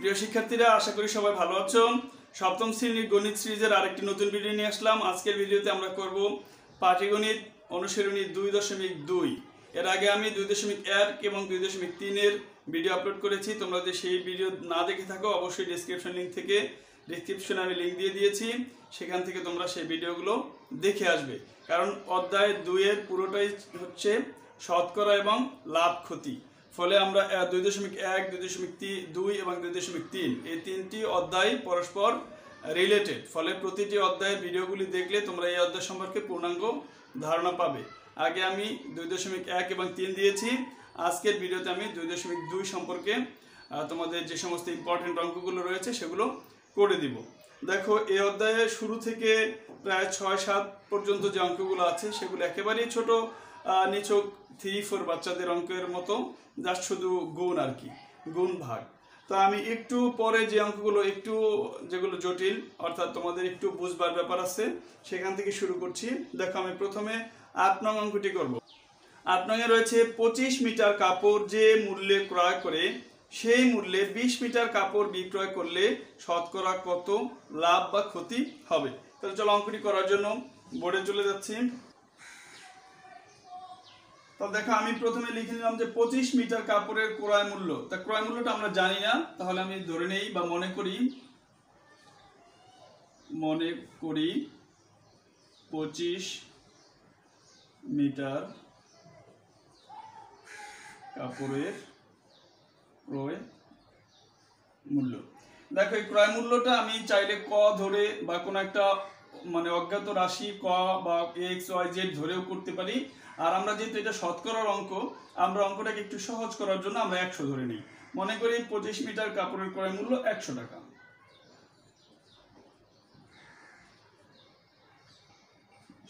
প্রিয় শিক্ষার্থীরা, আশা করি সবাই ভালো আছো। সপ্তম শ্রেণীর গণিত সিরিজের আরেকটি নতুন ভিডিও নিয়ে আসলাম। আজকের ভিডিওতে আমরা করব পাটিগণিত অনুশীলনী 2.2। এর আগে আমি 2.1 এবং 2.3 এর ভিডিও আপলোড করেছি। তোমরা যদি সেই ভিডিও না দেখে থাকো, অবশ্যই ডেসক্রিপশনে আমি লিঙ্ক দিয়ে দিয়েছি, সেখান থেকে তোমরা সেই ভিডিওগুলো দেখে আসবে। কারণ অধ্যায় 2 এর পুরোটাই হচ্ছে শতকরা এবং লাভ ক্ষতি। ফলে আমরা 2.1, 2.2 এবং 2.3 এই তিনটি অধ্যায় পরস্পর রিলেটেড। ফলে প্রতিটি অধ্যায়ের ভিডিওগুলি দেখলে তোমরা এই অধ্যায় সম্পর্কে পূর্ণাঙ্গ ধারণা পাবে। আগে আমি 2.1 এবং 3 দিয়েছি। আজকের ভিডিওতে আমি 2.2 সম্পর্কে তোমাদের যে সমস্ত ইম্পর্টেন্ট অঙ্কগুলো রয়েছে সেগুলো করে দিব। দেখো, এই অধ্যায়ে শুরু থেকে প্রায় 6-7 পর্যন্ত যে অঙ্কগুলো আছে সেগুলো একেবারেই ছোট, নিছক 3-4 বাচ্চাদের অঙ্কের মতো, জাস্ট শুধু গুণ আর কি, গুণ ভাগ। তো আমি একটু পরে যে অঙ্কগুলো যেগুলো জটিল, অর্থাৎ তোমাদের একটু বুঝবার ব্যাপার আছে, সেখান থেকে শুরু করছি। দেখো, আমি প্রথমে 8 নং অঙ্কটি করব। 8 নংয়ে রয়েছে 25 মিটার কাপড় যে মূল্যে ক্রয় করে সেই মূল্যে 20 মিটার কাপড় বিক্রয় করলে শতকরা কত লাভ বা ক্ষতি হবে। তাহলে চলো অঙ্কটি করার জন্য বোর্ডে চলে যাচ্ছি। তো দেখো, আমি প্রথমে লিখে নিলাম যে 25 মিটার কাপড়ের ক্রয় মূল্য। তা ক্রয় মূল্যটা আমরা জানি না, তাহলে আমি ধরে নেই বা মনে করি 25 মিটার কাপড়ের ক্রয় মূল্য। দেখো, এই ক্রয় মূল্যটা আমি চাইলে ক ধরে বা কোনো একটা অজ্ঞাত রাশি ক বা এক্স ওয়াই জেড ধরেও করতে পারি। আর আমরা যেহেতু এটা শতকরার অঙ্ক, আমরা অঙ্কটাকে একটু সহজ করার জন্য আমরা 100 ধরে নিই। মনে করি 25 মিটার কাপড়ের ক্রয় মূল্য 100 টাকা।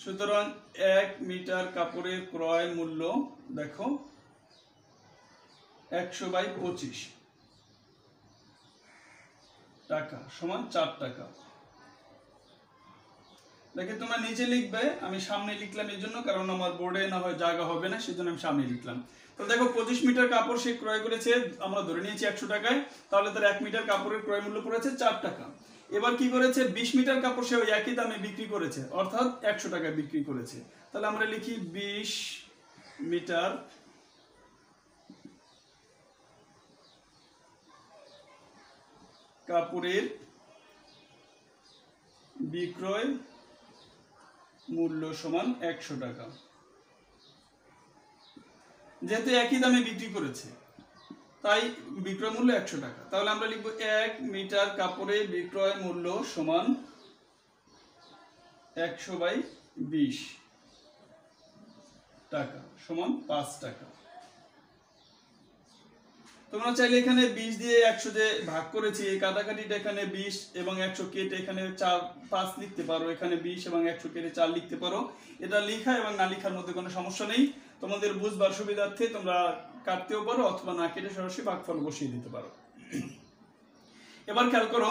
সুতরাং 1 মিটার কাপড়ের ক্রয় মূল্য দেখো 100/25 টাকা সমান 4 টাকা। দেখে তোমরা নিচে লিখবে, আমি সামনে লিখলাম এই জন্য, কারণ আমার বোর্ডে না হয় জায়গা হবে না, সেজন্য আমি সামনে লিখলাম। তো দেখো, 25 মিটার কাপড় সে ক্রয় করেছে, আমরা ধরে নিয়েছি 100 টাকায়, তাহলে তার 1 মিটার কাপড়ের ক্রয় মূল্য পড়েছে 4 টাকা। এবার কি করেছে, 20 মিটার কাপড় সে ওই একই দামে বিক্রি করেছে, অর্থাৎ 100 টাকায় বিক্রি করেছে। তাহলে আমরা লিখি 20 মিটার কাপড়ের বিক্রয় মূল্য সমান 100 টাকা। যেহেতু একই দামে বিক্রি করেছে, তাই বিক্রয় মূল্য 100 টাকা। তাহলে আমরা লিখব 1 মিটার কাপড়ের বিক্রয় মূল্য সমান 100/20 টাকা সমান 5 টাকা। তোমরা চাইলে এখানে 20 দিয়ে 100 যে ভাগ করেছি, এই কাটাকাটিটা এখানে 20 এবং 100 কেটে এখানে 5 লিখতে পারো, এখানে 20 এবং 100 কেটে 4 লিখতে পারো। এটা লেখা এবং না লেখার মধ্যে কোনো সমস্যা নেই। তোমাদের বুঝবার সুবিধার্থে তোমরা কাটতেও পারো অথবা না কেটে সরাসরি ভাগফল বসিয়ে দিতে পারো। এবার খেয়াল করো,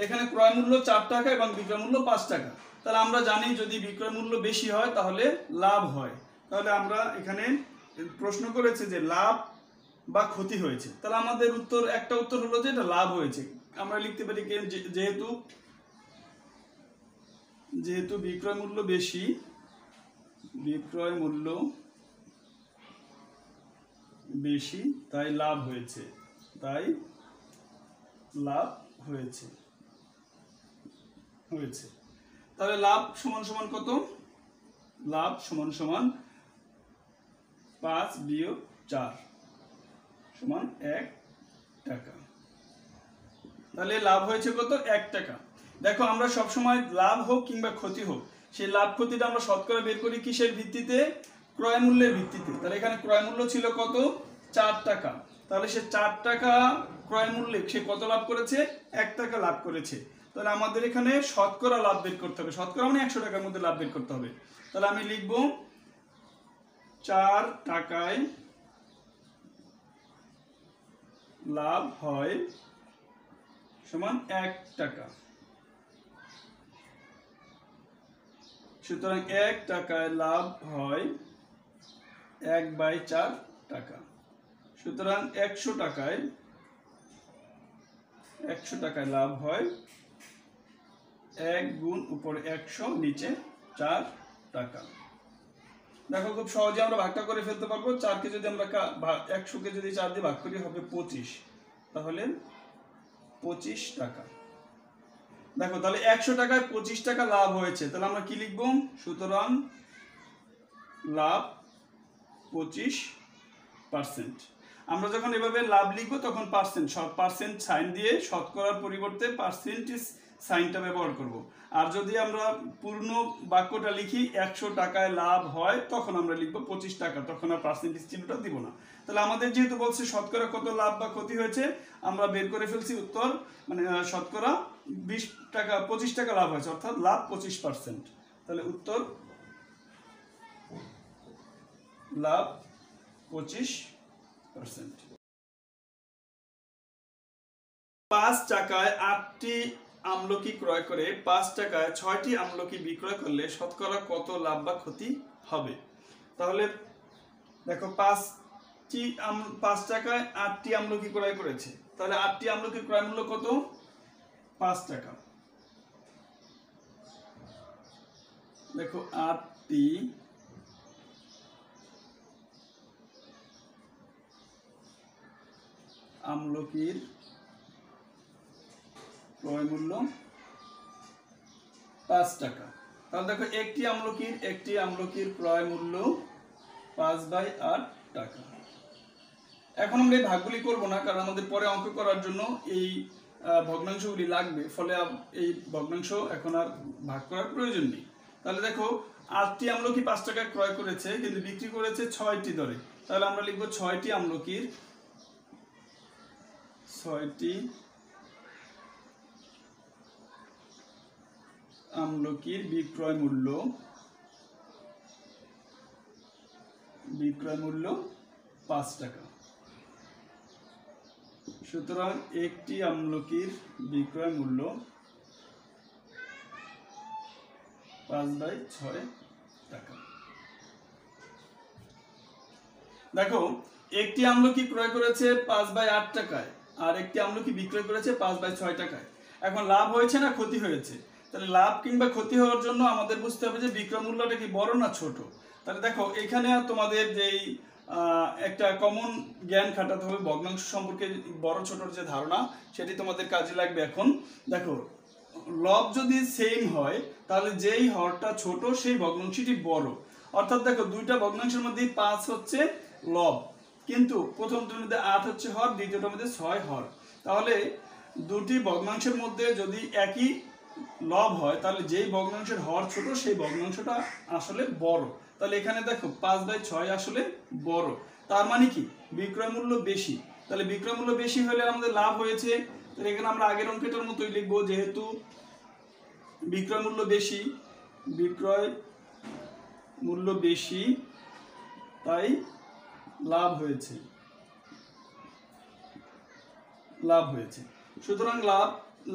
এখানে ক্রয় মূল্য 4 টাকা এবং বিক্রয় মূল্য 5 টাকা। তাহলে আমরা জানি যদি বিক্রয় মূল্য বেশি হয় তাহলে লাভ হয়। তাহলে আমরা এখানে প্রশ্ন করেছে যে লাভ বা ক্ষতি হয়েছে, তাহলে আমাদের একটা উত্তর হলো যে এটা লাভ হয়েছে। আমরা লিখতে পারি যেহেতু বিক্রয় মূল্য বেশি, তাই লাভ হয়েছে, তাহলে লাভ সমান সমান কত? লাভ সমান সমান 5 বিয়োগ 4 সমান 1 টাকা। তাহলে লাভ হয়েছে কত? 1 টাকা। দেখো, আমরা সবসময় লাভ হোক কিংবা ক্ষতি হোক, সেই লাভ ক্ষতিটা আমরা শতকরা বের করি কিসের ভিত্তিতে? ক্রয় মূল্যের ভিত্তিতে। তাহলে এখানে ক্রয় মূল্য ছিল কত? 4 টাকা। তাহলে সে 4 টাকা ক্রয় মূল্যে সে কত লাভ করেছে? 1 টাকা লাভ করেছে। তাহলে আমাদের এখানে শতকরা লাভ বের করতে হবে, শতকরা মানে 100 টাকার মধ্যে লাভ বের করতে হবে। তাহলে আমি লিখব 4 টাকায় লাভ হয় সমান 1 টাকা। সুতরাং 1 টাকায় লাভ হয় 1/4 টাকা। সুতরাং 100 টাকায় 100 টাকায় লাভ হয় 1 গুণ উপরে 100 নিচে 4 টাকা। দেখো খুব সহজে আমরা ভাগটা করে ফেলতে পারবো। 4 কে যদি আমরা 100 কে যদি 4 দিয়ে ভাগ করি হবে 25, তাহলে 25 টাকা। দেখো তাহলে 100 টাকায় 25 টাকা লাভ হয়েছে, তাহলে আমরা কি লিখব? সুতরাং লাভ 25%। আমরা যখন এভাবে লাভ লিখবো তখন পার্সেন্ট সাইন দিয়ে শতকরার পরিবর্তে পার্সেন্টেজ সাইনটা ব্যবহার করব। আর যদি আমরা পূর্ণ বাক্যটা লিখি 100 টাকায় লাভ হয়, তখন আমরা লিখবো 25 টাকা, তখন আর পার্সেন্টেজ চিহ্নটা দিব না। তাহলে আমাদের যেহেতু বলছে শতকরা কত লাভ বা ক্ষতি হয়েছে, আমরা বের করে ফেলছি উত্তর, মানে শতকরা 20 টাকা 25 টাকা লাভ হয়েছে, অর্থাৎ লাভ 25%। তাহলে উত্তর লাভ 25%। 5 টাকায় 8টি আমলকি ক্রয় করে 5 টাকায় 6টি আমলকি বিক্রয় করলে শতকরা কত লাভ বা ক্ষতি হবে? তাহলে দেখো 5 টাকায় 8টি আমলকি ক্রয় করেছে, তাহলে 8টি আমলকির ক্রয় মূল্য কত? 5 টাকা। দেখো 8টি আমলকির ক্রয় মূল্য 5 টাকা। তাহলে দেখো একটি আমলকির ক্রয় মূল্য 5/8 টাকা। এখন আমরা এই ভাগগুলি করব না, কারণ আমাদের পরে অঙ্ক করার জন্য এই ভগ্নাংশগুলি লাগবে, ফলে এই ভগ্নাংশ এখন আর ভাগ করার প্রয়োজন নেই। তাহলে দেখো 8টি আমলকি 5 টাকায় ক্রয় করেছে, কিন্তু বিক্রি করেছে 6টি দরে। তাহলে আমরা লিখব 6টি আমলকির বিক্রয় মূল্য 5 টাকা। সুতরাং একটি আমলকির বিক্রয় মূল্য 5/6 টাকা। দেখো একটি আমলকি ক্রয় করেছে 5/8 টাকায়, আর একটি আমলকি বিক্রয় করেছে 5/6 টাকায়। এখন লাভ হয়েছে না ক্ষতি হয়েছে? তাহলে লাভ কিংবা ক্ষতি হওয়ার জন্য আমাদের বুঝতে হবে যে বিক্রয় মূল্যটা কি বড় না ছোট। তাহলে দেখো এখানে তোমাদের যেই একটা কমন জ্ঞান খাটাতে হবে ভগ্নাংশ সম্পর্কে, বড় ছোটর যে ধারণা, সেটি তোমাদের কাজে লাগবে। এখন দেখো লব যদি সেম হয়, তাহলে যেই হরটা ছোট সেই ভগ্নাংশটি বড়। অর্থাৎ দেখো দুইটা ভগ্নাংশের মধ্যে 5 হচ্ছে লব, কিন্তু প্রথমটার মধ্যে 8 হচ্ছে হর, দ্বিতীয়টার মধ্যে 6 হর। তাহলে দুটি ভগ্নাংশের মধ্যে যদি একই লব হয়, তাহলে যেই ভগ্নাংশের হর ছোট সেই ভগ্নাংশটা আসলে বড়। তাহলে এখানে দেখো 5/6 আসলে বড়, তার মানে কি বিক্রয় মূল্য বেশি। তাহলে বিক্রয় মূল্য বেশি হলে আমাদের লাভ হয়েছে। তাহলে এখানে আমরা আগের অঙ্কটার মতোই লিখবো, যেহেতু বিক্রয় মূল্য বেশি তাই লাভ হয়েছে। সুতরাং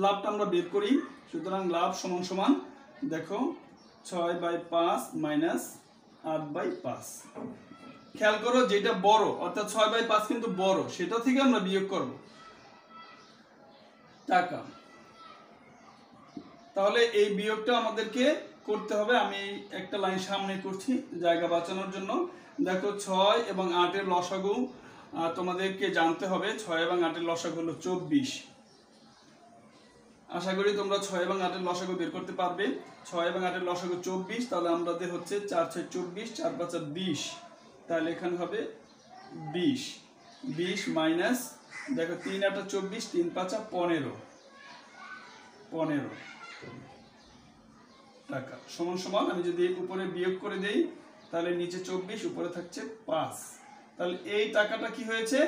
লাভটা আমরা বের করি। সুতরাং লাভ সমান সমান দেখো 6/5 মাইনাস 8/5। খেয়াল করো যেটা বড়, অর্থাৎ 6/5 কিন্তু বড়, সেটা থেকে আমরা বিয়োগ করব টাকা। তাহলে এই বিয়োগটা আমাদেরকে করতে হবে। আমি একটা লাইন সামনে করছি জায়গা বাঁচানোর জন্য। দেখো 6 এবং 8 এর লসাগু তোমাদেরকে জানতে হবে। 6 এবং 8 এর লসাগু হলো 24। আশা করি তোমরা 6 এবং 8 এর লসাগু বের করতে পারবে। 6 এবং 8 এর লসাগু 24, তাহলে আমাদের হচ্ছে 4 6 24, 4 5 20। তাহলে এখানে হবে 20 মাইনাস দেখো 3 8 24, 3 5 15 টাকা সমান সমান। আমি যদি উপরে বিয়োগ করে দেই, তাহলে নিচে 24, উপরে থাকছে 5। তাহলে এই টাকাটা কি হয়েছে?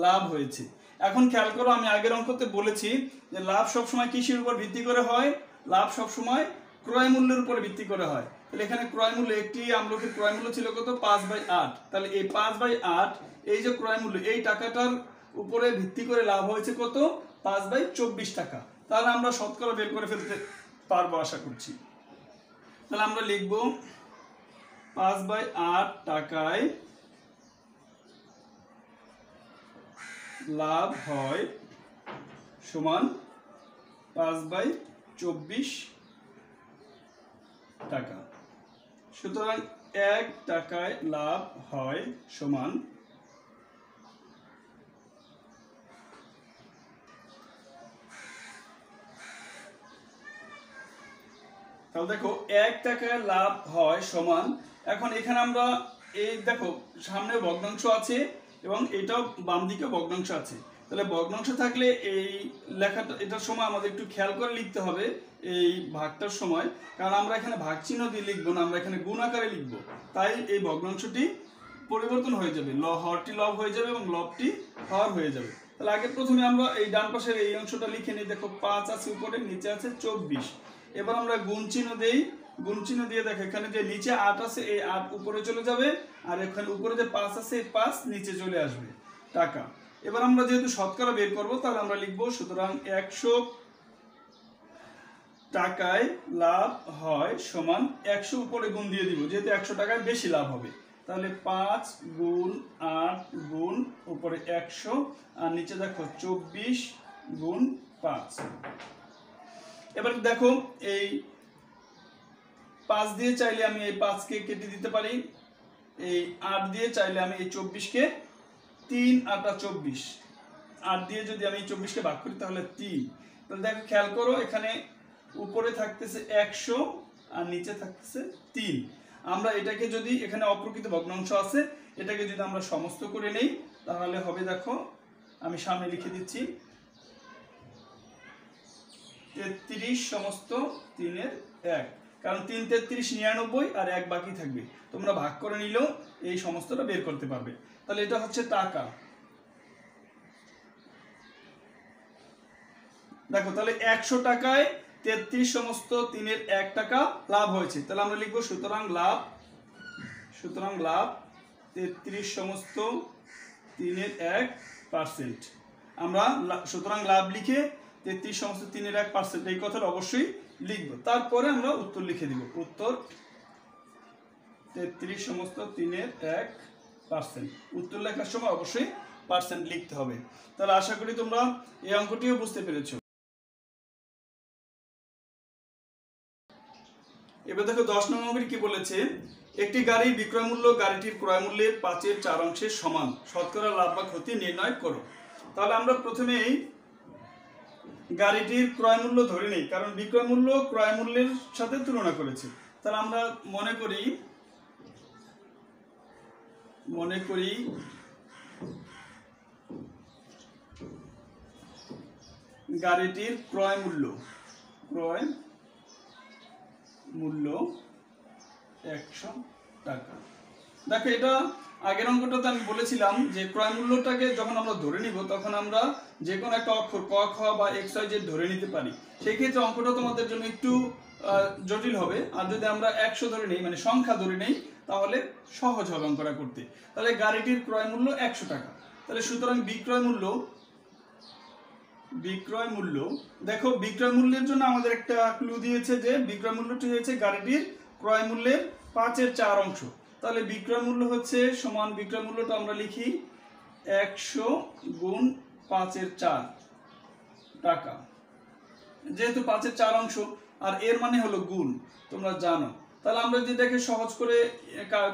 লাভ হয়েছে। এখন খেয়াল করো, আমি আগের অঙ্কতে বলেছি যে লাভ সবসময় কিসের উপর ভিত্তি করে হয়? লাভ সবসময় ক্রয় মূল্যের উপর ভিত্তি করে হয়। তাহলে এখানে ক্রয় মূল্য, একটি আমলকির ক্রয় মূল্য ছিল কত? 5/8। তাহলে এই 5/8 এই যে ক্রয় মূল্য, এই টাকাটার উপরে ভিত্তি করে লাভ হয়েছে কত? 5/24 টাকা। তাহলে আমরা শতকরা বের করে ফেলতে পারবো আশা করছি। তাহলে আমরা লিখব 5/8 টাকায় লাভ হয় সমান 5/24 টাকা। সুতরাং 1 টাকায় লাভ হয় সমান তাহলে দেখো 1 টাকায় লাভ হয় সমান, এখন এখানে আমরা এই দেখো সামনে ভগ্নাংশ আছে এবং এটাও বাম দিকে ভগ্নাংশ আছে, তাহলে ভগ্নাংশ থাকলে এই লেখাটা এটার সময় আমাদের একটু খেয়াল করে লিখতে হবে এই ভাগটার সময়, কারণ আমরা এখানে ভাগ চিহ্ন দিয়ে লিখবো না, আমরা এখানে গুণ আকারে লিখবো, তাই এই ভগ্নাংশটি পরিবর্তন হয়ে যাবে, হরটি লব হয়ে যাবে এবং লবটি হর হয়ে যাবে। তাহলে আগে প্রথমে আমরা এই ডান পাশের এই অংশটা লিখে নিই, দেখো 5 আছে উপরে, নিচে আছে 24। এবার আমরা গুণ চিহ্ন দেই, গুণ চিহ্ন দিয়ে দেখো এখানে যে নিচে 8 আছে এই 8 উপরে চলে যাবে, আর এখানে উপরে যে 5 আছে এই 5 নিচে চলে আসবে টাকা। এবার আমরা যেহেতু শতকরা বের করব তাহলে আমরা লিখব সুতরাং 100 টাকায় লাভ হয় সমান 100 উপরে গুণ দিয়ে দিব, যেহেতু 100 টাকায় বেশি লাভ হবে, তাহলে 5 গুণ 8 গুণ উপরে 100 আর নিচে দেখো 24 গুণ 5। এবার দেখো এই 5 দিয়ে চাইলে আমি এই 5 কে কেটে দিতে পারি, এই 8 দিয়ে চাইলে আমি এই 24 কে 3 8 24, 8 দিয়ে যদি আমি 24 কে ভাগ করি তাহলে 3। তাহলে দেখো খেয়াল করো এখানে উপরে থাকতেছে 100 আর নিচে থাকতেছে 3। আমরা এটাকে যদি এখানে অপ্রকৃত ভগ্নাংশ আছে এটাকে যদি আমরা সমস্ত করে নেই তাহলে হবে, দেখো আমি সামনে লিখে দিচ্ছি 33 সমস্ত 3 এর 1, কারণ 3 33 99 আর 1 বাকি থাকবে, তোমরা ভাগ করে নিলেও এই সমস্তটা বের করতে পারবে। তাহলে এটা হচ্ছে টাকা। দেখো তাহলে 100 টাকায় 33 সমস্ত 3 এর 1 টাকা লাভ হয়েছে, তাহলে আমরা লিখব সুতরাং লাভ 33 সমস্ত 3 এর 1%। আমরা সুতরাং লাভ লিখে 33 সমস্ত 3 এর 1% এই কথাটা অবশ্যই লিখব, তারপরে আমরা উত্তর লিখে দিব, উত্তর 33 সমস্ত 3 এর 1%। উত্তর লেখার সময় অবশ্যই পার্সেন্ট লিখতে হবে। তাহলে আশা করি তোমরা এই অঙ্কটিও বুঝতে পেরেছো। এবার দেখো 10 নম্বর অঙ্কে কি বলেছে, একটি গাড়ির বিক্রয় মূল্য গাড়িটির ক্রয় মূল্যের 5/4 অংশের সমান, শতকরা লাভ বা ক্ষতি নির্ণয় করো। তাহলে আমরা প্রথমেই গাড়িটির ক্রয় মূল্য ধরে নেই, কারণ বিক্রয় মূল্য ক্রয় মূল্যের সাথে তুলনা করেছে। তাহলে আমরা মনে করি গাড়িটির ক্রয় মূল্য 100 টাকা। দেখো এটা আগের অঙ্কটাতে আমি বলেছিলাম যে ক্রয় মূল্যটাকে যখন আমরা ধরে নিব তখন আমরা যে কোনো একটা অক্ষর ক খ বা এক্স ওয়াই জেড ধরে নিতে পারি, সেই ক্ষেত্রে অঙ্কটা তোমাদের জন্য একটু জটিল হবে। আর যদি আমরা 100 ধরে নেই, মানে সংখ্যা ধরে নেই, তাহলে সহজ হবে অঙ্কটা করতে। তাহলে গাড়িটির ক্রয় মূল্য 100 টাকা, তাহলে সুতরাং বিক্রয় মূল্য, দেখো বিক্রয় মূল্যের জন্য আমাদের একটা ক্লু দিয়েছে যে বিক্রয় মূল্যটি হচ্ছে গাড়িটির ক্রয় মূল্যের 5/4 অংশ। তাহলে বিক্রয় মূল্য হচ্ছে সমান, বিক্রয় মূল্যটা আমরা লিখি 100 গুণ 5/4 টাকা, যেহেতু 5/4 অংশ আর এর মানে হলো গুণ, তোমরা জানো। তাহলে আমরা যদি এটাকে সহজ করে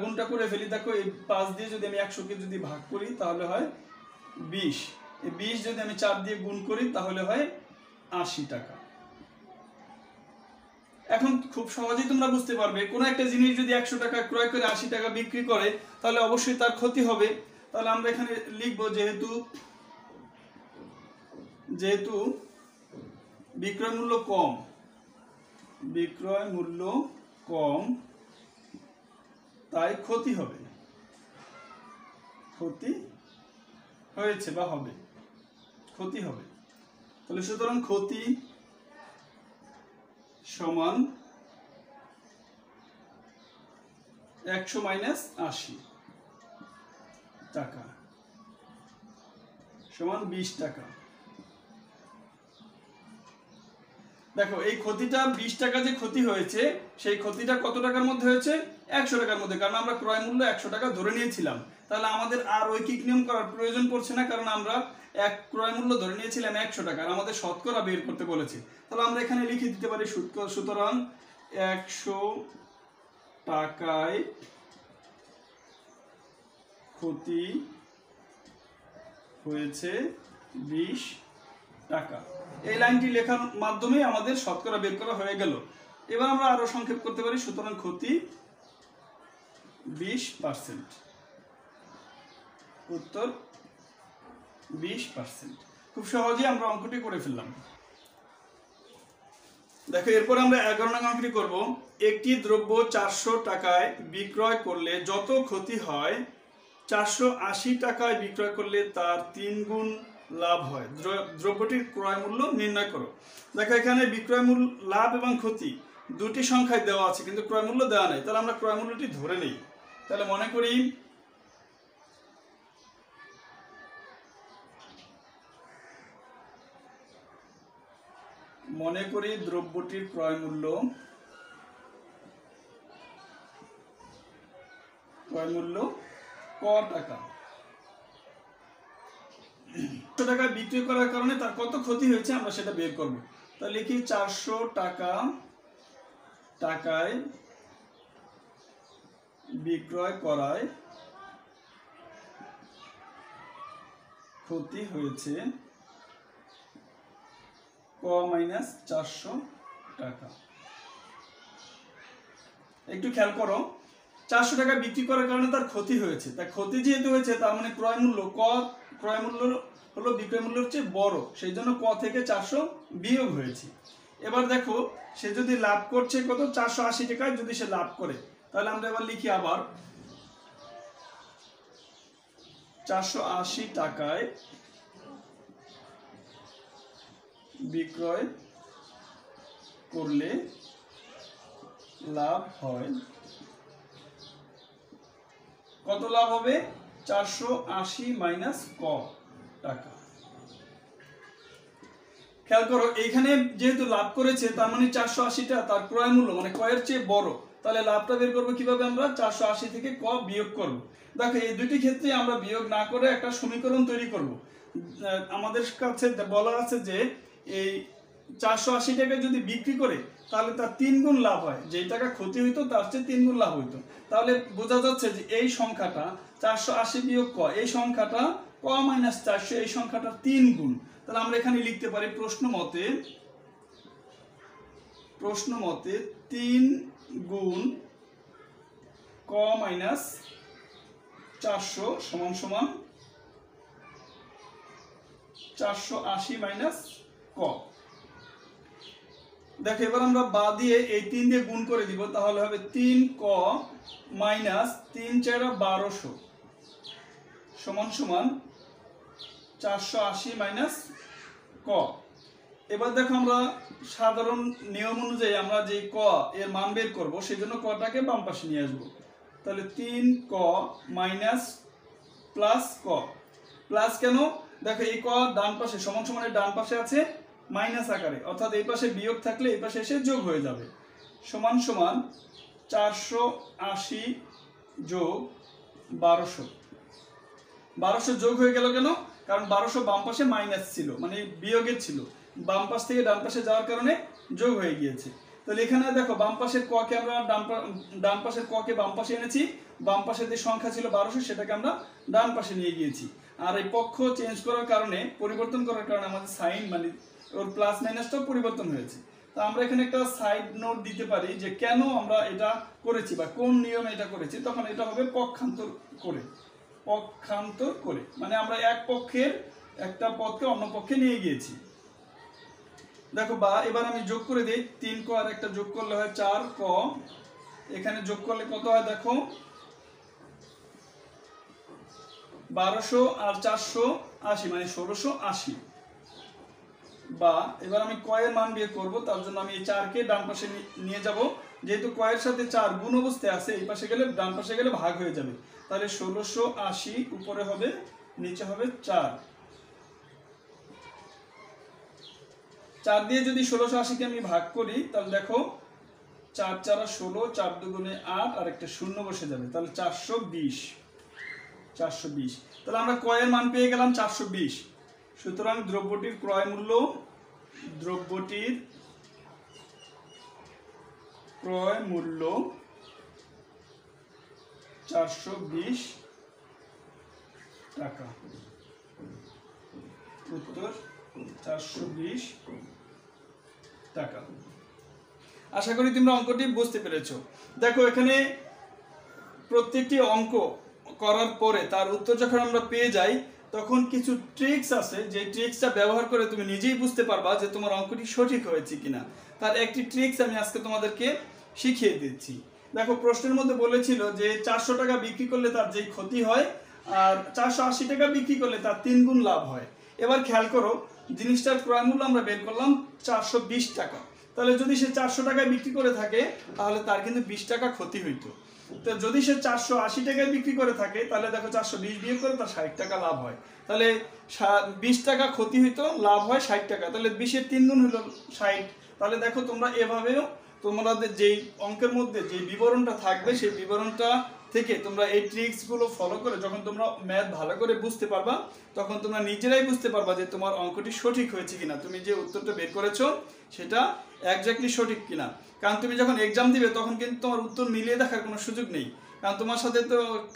গুণটা করে ফেলি, দেখো এই 5 দিয়ে যদি আমি 100 কে যদি ভাগ করি তাহলে হয় 20, এই 20 যদি আমি 4 দিয়ে গুণ করি তাহলে হয় 80 টাকা। এখন খুব সহজেই তোমরা বুঝতে পারবে কোন একটা জিনিস যদি 100 টাকা ক্রয় করে 80 টাকা বিক্রি করে তাহলে অবশ্যই তার ক্ষতি হবে। তাহলে আমরা এখানে লিখব যেহেতু বিক্রয় মূল্য কম তাই ক্ষতি হবে, ক্ষতি হয়েছে বা হবে, ক্ষতি হবে। তাহলে সুতরাং ক্ষতি সমান 100 মাইনাস 80 টাকা সমান 20 টাকা। দেখো এই ক্ষতিটা 20 টাকা যে ক্ষতি হয়েছে, সেই ক্ষতিটা কত টাকার মধ্যে হয়েছে, 100 টাকার মধ্যে, কারণ আমরা ক্রয় মূল্য 100 টাকা ধরে নিয়েছিলাম। তাহলে আমাদের আর ঐকিক নিয়ম করার প্রয়োজন পড়ছে না, কারণ আমরা ক্রয় মূল্য ধরে নিয়েছিলাম 100 টাকা, আর আমাদের শতকরা বের করতে বলেছে। তাহলে আমরা এখানে লিখে দিতে পারি সুতরাং 100 টাকায় ক্ষতি হয়েছে 20 টাকা। এই লাইনটি লেখার মাধ্যমে আমাদের শতকরা বের করা হয়ে গেল। এবার আমরা আরো সংক্ষেপ করতে পারি, সুতরাং ক্ষতি 20%। উত্তর 20%। খুব সহজেই আমরা অঙ্কটি করে ফেললাম। দেখো এরপর আমরা 11 নং অঙ্কটি করব। একটি দ্রব্য 400 টাকায় বিক্রয় করলে যত ক্ষতি হয় 480 টাকায় বিক্রয় করলে তার 3 গুণ লাভ হয়। দ্রব্যটির ক্রয় মূল্য নির্ণয় করো। দেখো এখানে বিক্রয় মূল্য, লাভ এবং ক্ষতি দুটি সংখ্যায় দেওয়া আছে, কিন্তু ক্রয় মূল্য দেওয়া নেই। তাহলে আমরা ক্রয় মূল্যটি ধরে নেই। তাহলে মনে করি দ্রব্যটির ক্রয় মূল্য ক টাকা। 400 টাকা বিক্রি করার কারণে তার কত ক্ষতি হয়েছে আমরা সেটা বের করব। তাহলে লিখি 400 টাকায় বিক্রয় করায় ক্ষতি হয়েছে ক মাইনাস 400 টাকা। একটু খেয়াল করো, 400 টাকা বিক্রি করার কারণে তার ক্ষতি হয়েছে। তার ক্ষতি যেহেতু হয়েছে, তার মানে ক্রয় মূল্য হলো বিক্রয় মূল্যের চেয়ে বড়, সেই জন্য ক থেকে 400 বিয়োগ হয়েছে। এবার দেখো সে যদি লাভ করছে কত, 480 টাকায় যদি সে লাভ করে, তাহলে আমরা এবার লিখি আবার 480 টাকায় বিক্রয় করলে লাভ হয়। কত লাভ হবে? 480 মাইনাস ক টাকা। খেয়াল করো এইখানে যেহেতু লাভ করেছে, তার মানে 480টা তার ক্রয় মূল্য মানে ক্রয়ের চেয়ে বড়। তাহলে লাভটা বের করবো কিভাবে? আমরা 480 থেকে ক বিয়োগ করব। দেখো এই দুটি ক্ষেত্রে আমরা বিয়োগ না করে একটা সমীকরণ তৈরি করব। আমাদের কাছে বলা আছে যে এই 480 টাকা যদি বিক্রি করে তাহলে তার 3 গুণ লাভ হয়। যেই টাকা ক্ষতি হইতো তার চেয়ে 3 গুণ লাভ হইতো। তাহলে বোঝা যাচ্ছে যে এই সংখ্যাটা 480 বিয়োগ ক, এই সংখ্যাটা ক মাইনাস 400, এই সংখ্যাটা 3 গুণ। তাহলে আমরা এখানে লিখতে পারি প্রশ্ন মতে 3 গুণ ক মাইনাস 400 সমান সমান 480 মাইনাস ক। দেখো এবার আমরা বা দিয়ে এই 3 দিয়ে গুণ করে দিব, তাহলে হবে 3 ক মাইনাস 3 4 1200 সমান সমান 480 মাইনাস ক। এবার দেখো আমরা সাধারণ নিয়ম অনুযায়ী আমরা যে ক এর মান বের করব, সেই জন্য কটাকে বাম পাশে নিয়ে আসব। তাহলে 3 ক মাইনাস প্লাস ক। প্লাস কেন? দেখো এই ক ডান পাশে সমান সমানের ডান পাশে আছে মাইনাস আকারে, অর্থাৎ এই পাশে বিয়োগ থাকলে এই পাশে এসে যোগ হয়ে যাবে। সমান সমান 480 যোগ 1200। 1200 যোগ হয়ে গেল কেন? কারণ 1200 বাম পাশে মাইনাস ছিল, মানে বিয়োগের ছিল, বাম পাশ থেকে ডান পাশে যাওয়ার কারণে যোগ হয়ে গিয়েছে। তাহলে এখানে দেখো বাম পাশের ক কে আমরা ডান পাশের ক কে বাম পাশে এনেছি, বাম পাশে যে সংখ্যা ছিল 1200 সেটাকে আমরা ডান পাশে নিয়ে গিয়েছি। আর এই পক্ষ চেঞ্জ করার কারণে, পরিবর্তন করার কারণে আমাদের সাইন মানে ওর প্লাস মাইনাসটাও পরিবর্তন হয়েছে। তো আমরা এখানে একটা সাইড নোট দিতে পারি যে কেন আমরা এটা করেছি বা কোন নিয়মে এটা করেছি। তখন এটা হবে পক্ষান্তর করে, মানে আমরা এক পক্ষের একটা পদকে অন্য পক্ষে নিয়ে গিয়েছি। দেখো বা এবার আমি যোগ করে দিই, 3 ক আর একটা যোগ করলে হয় 4 ক। এখানে যোগ করলে কত হয় দেখো, 1200 আর 480 মানে 1680। বা এবার আমি ক এর মান বের করব, তার জন্য আমি এই 4 কে ডান পাশে নিয়ে যাব। যেহেতু ক এর সাথে 4 গুণ অবস্থায় আছে, এই পাশে গেলে ডান পাশে গেলে ভাগ হয়ে যাবে। তাহলে 1680 উপরে হবে, নিচে হবে 4। 4 দিয়ে যদি 1680 কে আমি ভাগ করি, তাহলে দেখো 4 4 16, 4 2 8 আর একটা শূন্য বসে যাবে, তাহলে 420। তাহলে আমরা ক্রয়ের মান পেয়ে গেলাম 420। সুতরাং দ্রব্যটির ক্রয় মূল্য 420 টাকা। উত্তর 420 টাকা। আশা করি তোমরা অঙ্কটি বুঝতে পেরেছো। দেখো এখানে প্রত্যেকটি অঙ্ক করার পরে তার উত্তর যখন আমরা পেয়ে যাই তখন কিছু ট্রিক্স আছে, যে ট্রিক্সটা ব্যবহার করে তুমি নিজেই বুঝতে পারবা যে তোমার অঙ্কটি সঠিক হয়েছে কিনা। তার একটি ট্রিক্স আমি আজকে তোমাদেরকে শিখিয়ে দিচ্ছি। দেখো প্রশ্নের মধ্যে বলেছিল যে 400 টাকা বিক্রি করলে তার যেই ক্ষতি হয় আর 480 টাকা বিক্রি করলে তার 3 গুণ লাভ হয়। এবার খেয়াল করো, জিনিসটার ক্রয় মূল্য আমরা বের করলাম 420 টাকা। তাহলে যদি সে 400 টাকায় বিক্রি করে থাকে তাহলে তার কিন্তু 20 টাকা ক্ষতি হইতো। তো যদি সে 480 টাকায় বিক্রি করে থাকে তাহলে দেখো 420 বিয়োগ করে তার 60 টাকা লাভ হয়। তাহলে 20 টাকা ক্ষতি হইতো, লাভ হয় 60 টাকা, তাহলে 20-এর 3 গুণ হলো 60। তাহলে দেখো তোমরা এভাবেও তোমাদের যেই অঙ্কের মধ্যে যে বিবরণটা থাকবে সেই বিবরণটা থেকে তোমরা এই ট্রিক্সগুলো ফলো করে যখন তোমরা ম্যাথ ভালো করে বুঝতে পারবা তখন তোমরা নিজেরাই বুঝতে পারবা যে তোমার অঙ্কটি সঠিক হয়েছে কিনা, তুমি যে উত্তরটা বের করেছো সেটা একজ্যাক্টলি সঠিক কিনা। কারণ তুমি যখন এক্সাম দিবে তখন কিন্তু তোমার উত্তর মিলিয়ে দেখার কোনো সুযোগ নেই, কারণ তোমার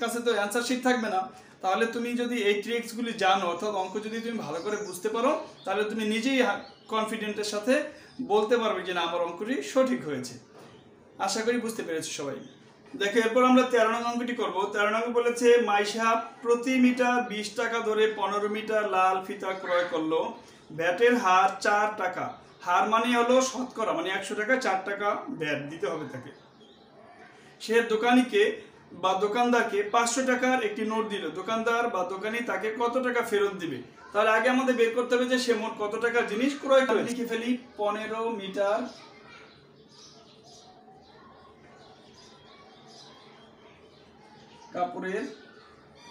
কাছে তো অ্যান্সার শিট থাকবে না। তাহলে তুমি যদি এই ট্রিক্সগুলি জানো, অর্থাৎ অঙ্ক যদি তুমি ভালো করে বুঝতে পারো, তাহলে তুমি নিজেই কনফিডেন্টের সাথে বলতে পারবে যে না আমার অঙ্কটি সঠিক হয়েছে। আশা করি বুঝতে পেরেছো সবাই। দেখো এরপর আমরা 13 নং অঙ্কটি করবো। 13 নং বলেছে মাইশা প্রতি মিটার 20 টাকা ধরে 15 মিটার লাল ফিতা ক্রয় করলো, ভ্যাটের হার 4 টাকা। হার মানে হলো শতকরা, মানে 100 টাকা 4 টাকা ভ্যাট দিতে হবে তাকে। সে দোকানিকে বা দোকানদারকে 500 টাকার একটি নোট দিল, দোকানদার বা দোকানি তাকে কত টাকা ফেরত দিবে? তাহলে আগে আমাদের বের করতে হবে যে সে মোট কত টাকার জিনিস ক্রয় করে। লিখে ফেলি 15 মিটার কাপড়ের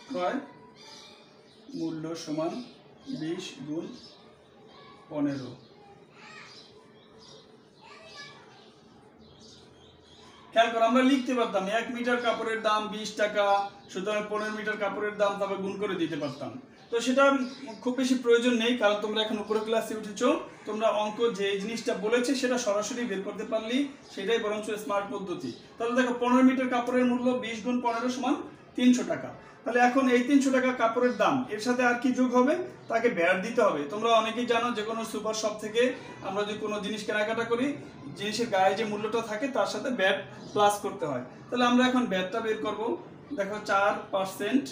ক্রয় মূল্য সমান 20 গুণ 15। খেয়াল করো, আমরা লিখতে পারতাম 1 মিটার কাপড়ের দাম 20 টাকা, সুতরাং 15 মিটার কাপড়ের দাম তারপর গুণ করে দিতে পারতাম। তো সেটা খুব বেশি প্রয়োজন নেই, কারণ তোমরা এখন উপরে ক্লাসে উঠেছো, তোমরা অঙ্ক যে জিনিসটা বলেছে সেটা সরাসরি বের করতে পারলি, সেটাই বরঞ্চ স্মার্ট পদ্ধতি। তাহলে দেখো 15 মিটার কাপড়ের মূল্য 20 গুণ 15 সমান 300 টাকা। তাহলে এখন এই 300 টাকা কাপড়ের দাম, এর সাথে আর কি যোগ হবে? তাকে ভ্যাট দিতে হবে। তোমরা অনেকেই জানো যে কোনো সুপার শপ থেকে আমরা যদি কোনো জিনিস কেনাকাটা করি, জিনিসের গায়ে যে মূল্যটা থাকে তার সাথে ভ্যাট প্লাস করতে হয়। তাহলে আমরা এখন ভ্যাটটা বের করব। দেখো 4%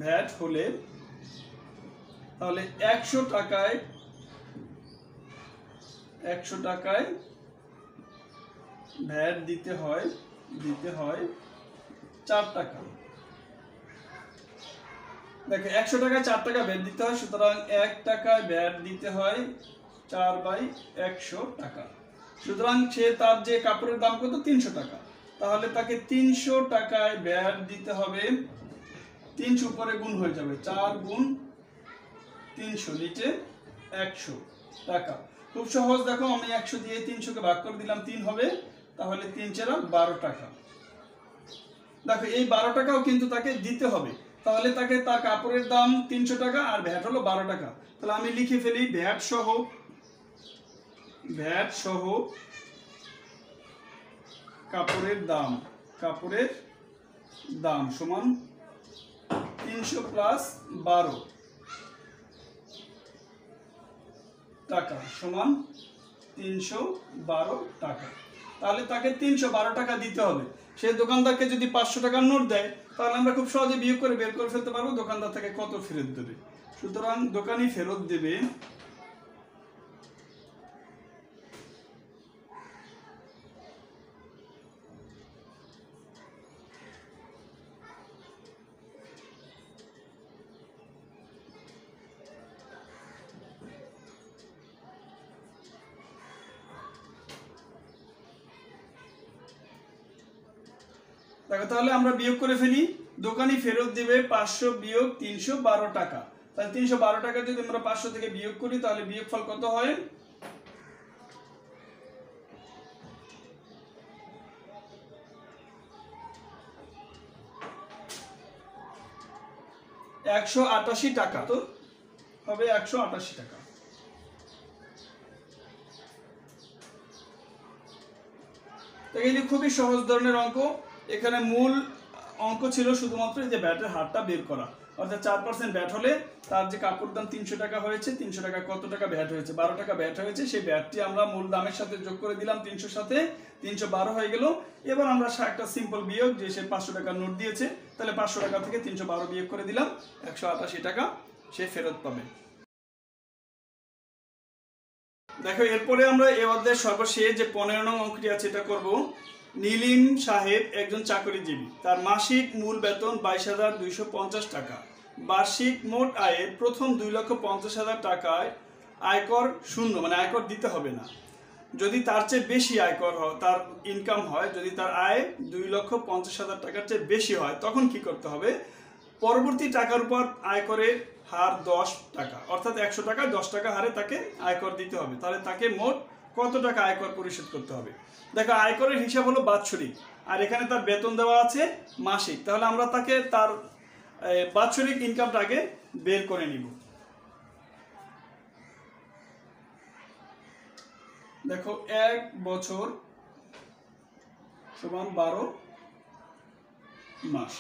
ভ্যাট হলে তাহলে 100 টাকায় ভ্যাট দিতে হয় 4 টাকা। দেখো 100 টাকায় 4 টাকা ভ্যাট দিতে হয়, সুতরাং 1 টাকায় ভ্যাট দিতে হয় 4/100 টাকা। সুতরাং সে তার যে কাপড়ের দাম কত? 300 টাকা। তাহলে তাকে 300 টাকায় ভ্যাট দিতে হবে, 300 উপরে গুণ হয়ে যাবে, 4 গুণ 300 নিচে 100 টাকা। খুব সহজ, দেখো আমি 100 দিয়ে 300 কে ভাগ করে দিলাম, 3 হবে, তাহলে 3 4 12 টাকা। দেখো এই 12 টাকাও কিন্তু তাকে দিতে হবে। তাহলে তাকে তার কাপড়ের দাম 300 টাকা আর ভ্যাট হলো 12 টাকা। তাহলে আমি লিখে ফেলি ভ্যাট সহ কাপড়ের দাম সমান 300 প্লাস 12 টাকা সমান 312 টাকা। তাহলে তাকে 312 টাকা দিতে হবে। সে দোকানদারকে যদি 500 টাকার নোট দেয় তাহলে আমরা খুব সহজে বিয়োগ করে বের করে ফেলতে পারবো দোকানদার থেকে কত ফেরত দেবে। সুতরাং দোকানি ফেরত দেবে দেখো, তাহলে আমরা বিয়োগ করে ফেলি। দোকানি ফেরত দেবে 500 বিয়োগ 312 টাকা। তাহলে 312 টাকা যদি আমরা 500 থেকে বিয়োগ করি তাহলে বিয়োগফল কত হয়? 188 টাকা, তো হবে 188 টাকা। এগুলি খুবই সহজ ধরনের অঙ্ক। এখানে মূল অঙ্ক ছিল শুধুমাত্র যে ব্যাটের হারটা বের করা, অর্থাৎ 4% ব্যাট হলে তার যে কাপড় দাম 300 টাকা হয়েছে, 300 টাকা কত টাকা ব্যাট হয়েছে, 12 টাকা ব্যাট হয়েছে, সেই ব্যাটটি আমরা মূল দামের সাথে যোগ করে দিলাম, 300 সাথে 312 হয়ে গেল। এবার আমরা একটা সিম্পল বিয়োগ, যে সে 500 টাকার নোট দিয়েছে, তাহলে 500 টাকা থেকে 312 বিয়োগ করে দিলাম, 188 টাকা সে ফেরত পাবে। দেখো এরপরে আমরা এ অধ্যায়ের সর্বশেষ যে 15 নং অঙ্কটি আছে এটা করব। নীলিম সাহেব একজন চাকরিজীবী, তার মাসিক মূল বেতন 22,250 টাকা, বার্ষিক মোট আয়ের প্রথম 2,50,000 টাকায় আয়কর শূন্য, মানে আয়কর দিতে হবে না। যদি তার চেয়ে বেশি আয়কর হয়, তার ইনকাম হয়, যদি তার আয় 2,50,000 টাকার চেয়ে বেশি হয়, তখন কি করতে হবে? পরবর্তী টাকার উপর আয়করের হার 10 টাকা, অর্থাৎ 100 টাকা 10 টাকা হারে তাকে আয়কর দিতে হবে। তাহলে তাকে মোট কত টাকা আয়কর পরিশোধ করতে হবে? দেখো আয়করের হিসাব হলো বাৎসরিক, আর এখানে তার বেতন দেওয়া আছে মাসিক। তাহলে আমরা তাকে তার বাৎসরিক ইনকামটাকে বের করে নিব। দেখো 1 বছর সমান 12 মাস।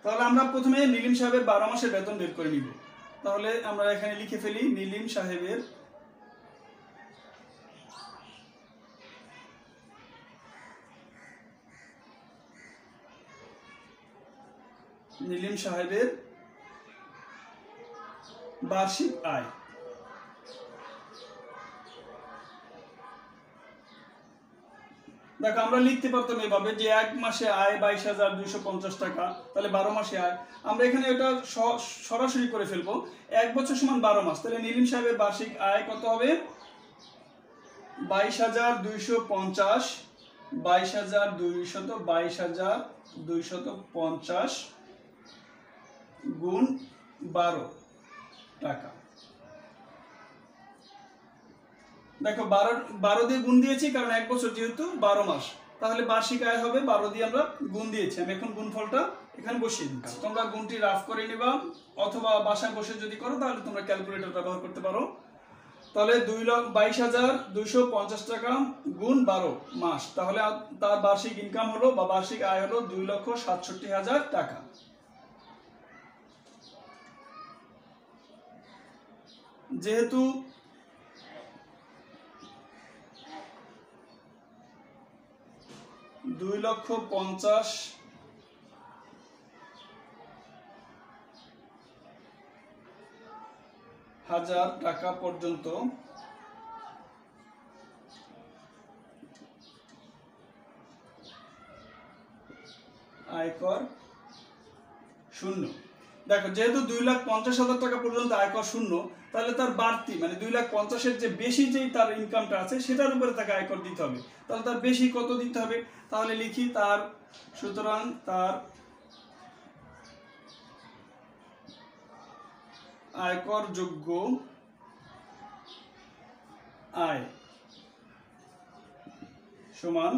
তাহলে আমরা প্রথমে নীলিম সাহেবের 12 মাসের বেতন বের করে নিব। তাহলে আমরা এখানে লিখে ফেলি নীলিম সাহেবের বার্ষিক আয়। দেখো আমরা লিখতে পারতাম এভাবে যে 1 মাসে আয় 22,250 টাকা, তাহলে 12 মাসে আয়। আমরা এখানে এটা সরাসরি করে ফেলবো, 1 বছর সমান 12 মাস। তাহলে নীলিম সাহেবের বার্ষিক আয় কত হবে? 22,250, 22,250 গুণ 12 টাকা। দেখো 12 দিয়ে গুণ দিয়েছি, কারণ 1 বছর যেহেতু 12 মাস, তাহলে বার্ষিক আয় হবে 12 দিয়ে আমরা গুণ দিয়েছি। আমি এখন গুণফলটা এখানে বসিয়ে দিচ্ছি। তোমরা গুণটি রাফ করে নিবা, অথবা বাসায় বসে যদি করো তাহলে তোমরা ক্যালকুলেটর ব্যবহার করতে পারো। তাহলে 22,250 টাকা গুণ 12 মাস, তাহলে তার বার্ষিক ইনকাম হলো বা বার্ষিক আয় হলো 2,67,000 টাকা। যেহেতু $2,50,000 টাকা পর্যন্ত আয়কর শূন্য। দেখো যেহেতু 2,50,000 টাকা পর্যন্ত আয়কর শূন্য, তাহলে তার বাড়তি মানে 2,50,000-এর যে বেশি যেই তার ইনকামটা আছে সেটার উপরে তাকে আয়কর দিতে হবে। তাহলে তার বেশি কত দিতে হবে? তাহলে লিখি তার, সুতরাং তার আয়কর যোগ্য আয় সমান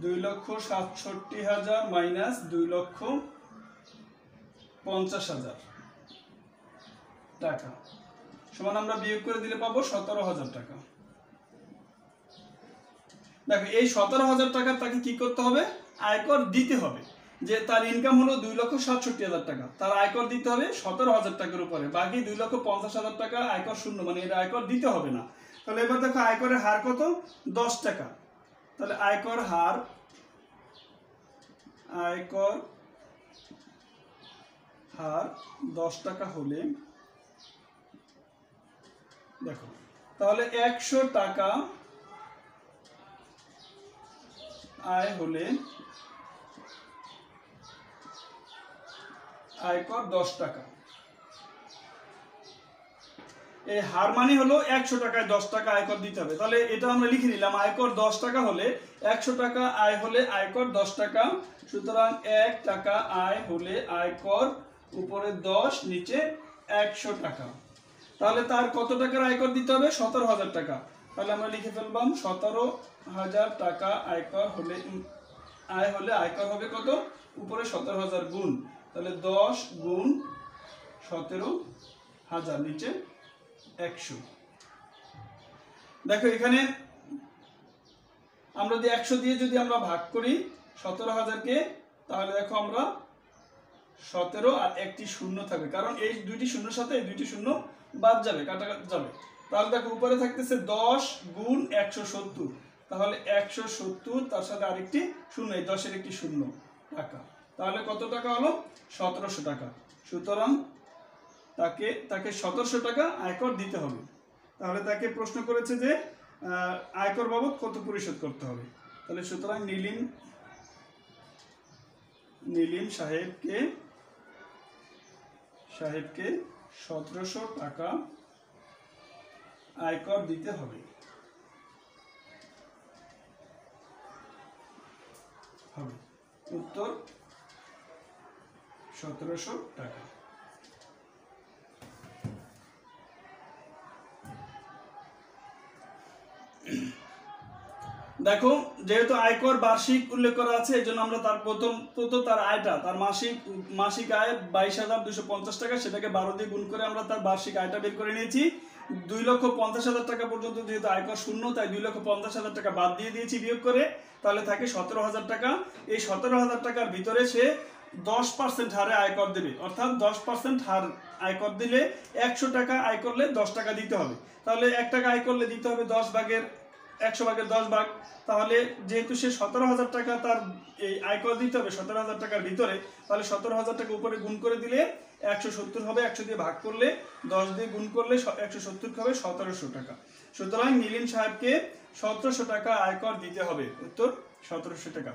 2,67,000 মাইনাস 2,50,000 টাকা সমান আমরা বিয়োগ করে দিলে পাবো 17,000 টাকা। দেখো এই 17,000 টাকা তাকে কি করতে হবে? আয়কর দিতে হবে। যে তার ইনকাম হলো 2,67,000 টাকা, তার আয়কর দিতে হবে 17,000 টাকার উপরে, বাকি 2,50,000 টাকা আয়কর শূন্য, মানে এর আয়কর দিতে হবে না। তাহলে এবার দেখো আয়করের হার কত? 10 টাকা। তাহলে আয়কর হার 10 টাকা হলে, দেখো তাহলে 100 টাকা আয় হলে আয়কর 10 টাকা। এই হার মানে হলো 100 টাকায় 10 টাকা আয়কর দিতে হবে। তাহলে এটা আমরা লিখে নিলাম, আয়কর 10 টাকা হলে 100 টাকা আয় হলে আয়কর 10 টাকা। সুতরাং 1 টাকা আয় হলে আয়কর উপরে 10 নিচে 100 টাকা। তাহলে তার কত টাকার আয়কর দিতে হবে? 17,000 টাকা। তাহলে আমরা লিখে ফেললাম 17,000 টাকা আয়কর হলে আয় হলে আয়কর হবে কত? উপরে 17,000 গুণ, তাহলে 10 গুণ 17,000 নিচে 100। দেখো এখানে আমরা যদি 100 দিয়ে যদি আমরা ভাগ করি 17,000-কে, তাহলে দেখো আমরা 17 আর একটি শূন্য থাকবে, কারণ এই দুইটি শূন্যর সাথে এই দুইটি শূন্য বাদ যাবে, কাটা যাবে। তাহলে দেখো উপরে থাকতেছে 10 গুণ 170, তাহলে 170 তার সাথে আরেকটি শূন্য, এই 10-এর একটি শূন্য টাকা, তাহলে কত টাকা হলো? 1700 টাকা। সুতরাং তাকে 1700 টাকা আয়কর দিতে হবে। তাহলে তাকে প্রশ্ন করেছে যে আয়কর বাবদ কত পরিশোধ করতে হবে। তাহলে সুতরাং নীলিম সাহেবকে 1700 টাকা আয়কর দিতে হবে। উত্তর 1700 টাকা। দেখো যেহেতু আয়কর বার্ষিক উল্লেখ করা আছে, এই জন্য আমরা তার প্রথম তার আয়টা, তার মাসিক আয় 22,250 টাকা, সেটাকে 12 দিয়ে গুণ করে আমরা তার বার্ষিক আয়টা বের করে নিয়েছি। 2,50,000 টাকা পর্যন্ত যেহেতু আয়কর শূন্য, তাই 2,50,000 টাকা বাদ দিয়ে দিয়েছি বিয়োগ করে, তাহলে থাকে 17,000 টাকা। এই 17,000 টাকার ভিতরে সে 10% হারে আয়কর দেবে, অর্থাৎ 10% হার আয়কর দিলে 100 টাকা আয় করলে 10 টাকা দিতে হবে। তাহলে 1 টাকা আয় করলে দিতে হবে 100 ভাগের 10 ভাগ। তাহলে যেহেতু সে 17,000 টাকা তার এই আয়কর দিতে হবে 17,000 টাকার ভিতরে, তাহলে 17,000 টাকা উপরে গুণ করে দিলে 170 হবে, 100 দিয়ে ভাগ করলে 10 দিয়ে গুণ করলে 170 হবে 1700 টাকা। সুতরাং নীলিম সাহেবকে 1700 টাকা আয়কর দিতে হবে। উত্তর 1700 টাকা।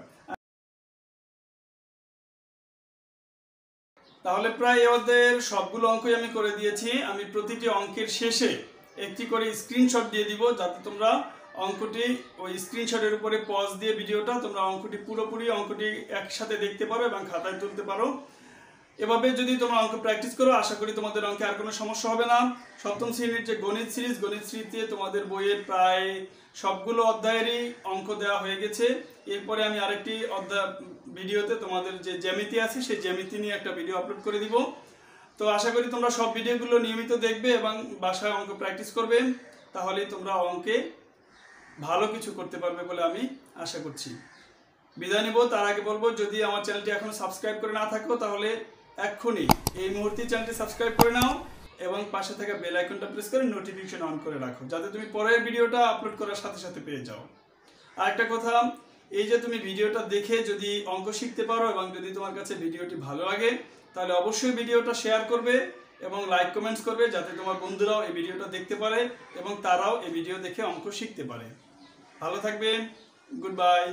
তাহলে প্রায় এদের সবগুলো অঙ্কই আমি করে দিয়েছি। আমি প্রতিটি অঙ্কের শেষে একটি করে স্ক্রিনশট দিয়ে দিব, যাতে তোমরা অঙ্কটি ওই স্ক্রিনশটের উপরে পজ দিয়ে ভিডিওটা তোমরা পুরোপুরি অঙ্কটি একসাথে দেখতে পারো এবং খাতায় তুলতে পারো। এভাবে যদি তোমরা অঙ্ক প্র্যাকটিস করো, আশা করি তোমাদের অঙ্কে আর কোনো সমস্যা হবে না। সপ্তম শ্রেণীর যে গণিত সিরিজে তোমাদের বইয়ের প্রায় সবগুলো অধ্যায়েরই অঙ্ক দেওয়া হয়ে গেছে। এরপরে আমি আরেকটি ভিডিওতে তোমাদের যে জ্যামিতি আছে সেই জ্যামিতি নিয়ে একটা ভিডিও আপলোড করে দিব। তো আশা করি তোমরা সব ভিডিওগুলো নিয়মিত দেখবে এবং বাসায় অঙ্ক প্র্যাকটিস করবে, তাহলেই তোমরা অঙ্কে ভালো কিছু করতে পারবে বলে আমি আশা করছি। বিদায় নেব, তার আগে বলবো, যদি আমার চ্যানেলটি এখনো সাবস্ক্রাইব করে না থাকো তাহলে এক্ষুনি এই মুহূর্তে চ্যানেলটি সাবস্ক্রাইব করে নাও এবং পাশে থাকা বেল আইকনটা প্রেস করে নোটিফিকেশন অন করে রাখো, যাতে তুমি পরের ভিডিওটা আপলোড করার সাথে সাথে পেয়ে যাও। আর একটা কথা, এই যে তুমি ভিডিওটা দেখে যদি অঙ্ক শিখতে পারো এবং যদি তোমার কাছে ভিডিওটি ভালো লাগে, তাহলে অবশ্যই ভিডিওটা শেয়ার করবে এবং লাইক কমেন্টস করবে, যাতে তোমার বন্ধুরাও এই ভিডিওটা দেখতে পারে এবং তারাও এই ভিডিও দেখে অঙ্ক শিখতে পারে। ভালো থাকবে, গুড বাই।